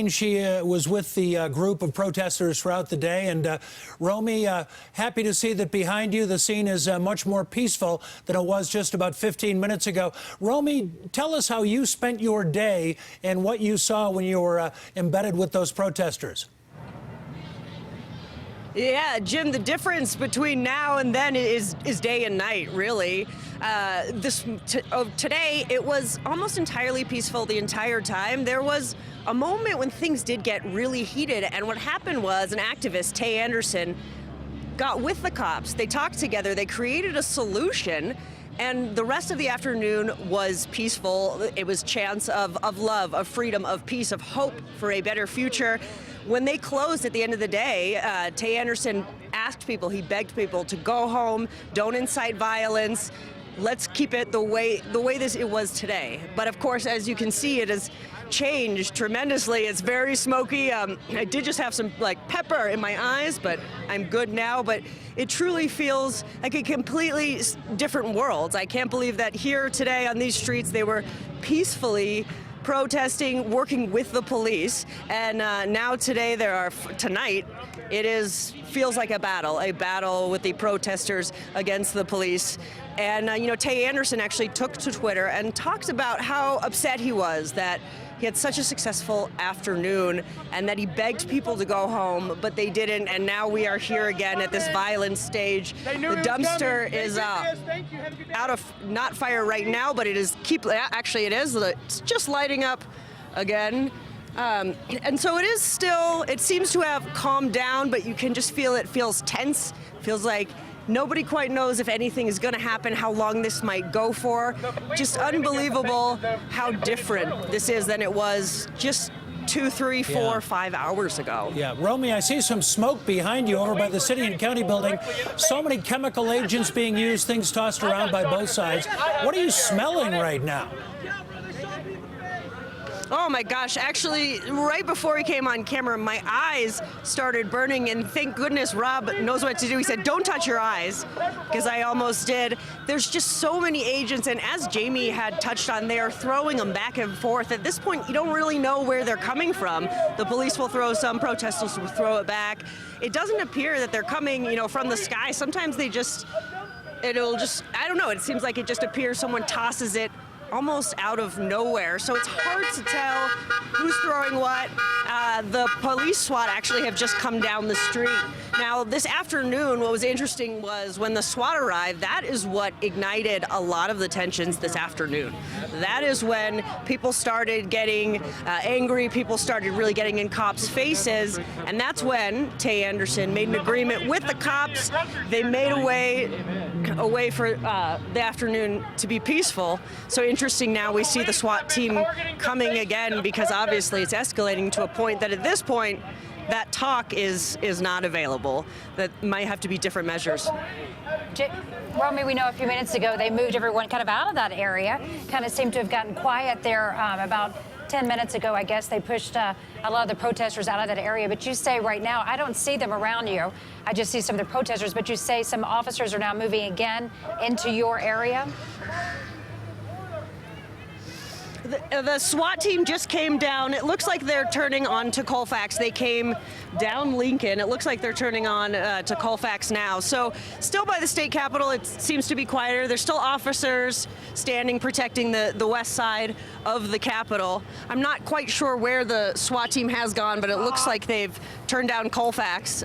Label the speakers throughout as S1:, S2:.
S1: scene. She was with the group of protesters throughout the day. And Romi, happy to see that behind you the scene is much more peaceful than it was just about 15 minutes ago. Romi, tell us how you spent your day and what you saw when you were embedded with those protesters.
S2: Yeah, Jim, the difference between now and then is day and night, really. Today, it was almost entirely peaceful the entire time. There was a moment when things did get really heated, and what happened was an activist, Tay Anderson, got with the cops. They talked together. They created a solution. And the rest of the afternoon was peaceful. It was chants of love, of freedom, of peace, of hope for a better future. When they closed at the end of the day, Tay Anderson asked people, he begged people to go home, don't incite violence. Let's keep it the way it was today. But of course, as you can see, it has changed tremendously. It's very smoky. I did just have some pepper in my eyes, but I'm good now. But it truly feels like a completely different world. I can't believe that here today on these streets they were peacefully protesting, working with the police, and now tonight it feels like a battle with the protesters against the police. And Tay Anderson actually took to Twitter and talked about how upset he was that he had such a successful afternoon and that he begged people to go home, but they didn't. And now we are here again at this violent stage. The dumpster is out of not fire right now, but it is actually it is. It's just lighting up again. And so it is still, it seems to have calmed down, but you can just feel it feels tense. It feels like nobody quite knows if anything is going to happen, how long this might go for. Just unbelievable how different this is than it was just 2, 3, 4, 5 hours ago.
S1: Yeah, Romi, I see some smoke behind you over by the city and county building. So many chemical agents being used, things tossed around by both sides. What are you smelling right now?
S2: Oh my gosh, actually, right before he came on camera, my eyes started burning, and thank goodness Rob knows what to do. He said, don't touch your eyes, because I almost did. There's just so many agents, and as Jamie had touched on, they are throwing them back and forth. At this point, you don't really know where they're coming from. The police will throw some, protesters will throw it back. It doesn't appear that they're coming, from the sky. Sometimes I don't know, it seems like it just appears someone tosses it almost out of nowhere. So it's hard to tell who's throwing what. The police SWAT actually have just come down the street. Now, this afternoon, what was interesting was when the SWAT arrived, that is what ignited a lot of the tensions this afternoon. That is when people started getting angry, people started really getting in cops' faces, and that's when Tay Anderson made an agreement with the cops. They made a way for the afternoon to be peaceful. So interesting, now we see the SWAT team coming again, because obviously it's escalating to a point that at this point that talk is not available. That might have to be different measures.
S3: Romi, we know a few minutes ago they moved everyone kind of out of that area. Kind of seemed to have gotten quiet there about 10 minutes ago. I guess they pushed a lot of the protesters out of that area. But you say right now, I don't see them around you. I just see some of the protesters. But you say some officers are now moving again into your area?
S2: The SWAT team just came down. It looks like they're turning on to Colfax. They came down Lincoln. It looks like they're turning on to Colfax now. So still by the state capitol, it seems to be quieter. There's still officers standing protecting the west side of the Capitol. I'm not quite sure where the SWAT team has gone, but it looks like they've turned down Colfax.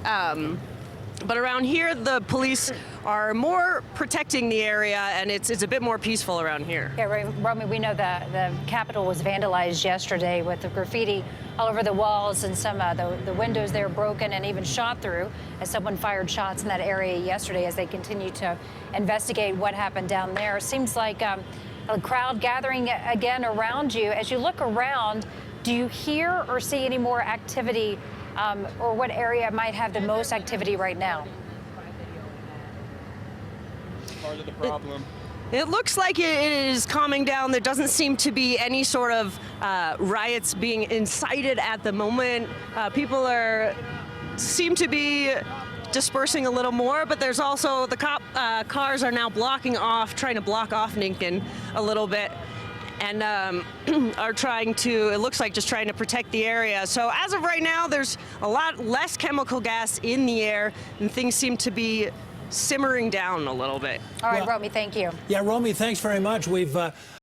S2: But around here, the police are more protecting the area, and it's a bit more peaceful around here.
S3: Yeah, Romi, we know the Capitol was vandalized yesterday with the graffiti all over the walls, and some the windows there broken and even shot through as someone fired shots in that area yesterday as they continue to investigate what happened down there. Seems like a crowd gathering again around you. As you look around, do you hear or see any more activity? Or what area might have the most activity right now?
S4: Part of the problem.
S2: It looks like it is calming down. There doesn't seem to be any sort of riots being incited at the moment. People seem to be dispersing a little more, but there's also the cop cars are now trying to block off Lincoln a little bit. and are trying to, it looks like just trying to protect the area. So as of right now, there's a lot less chemical gas in the air, and things seem to be simmering down a little bit.
S3: All right,
S1: Well,
S3: Romi, thank you.
S1: Yeah, Romi, thanks very much. We've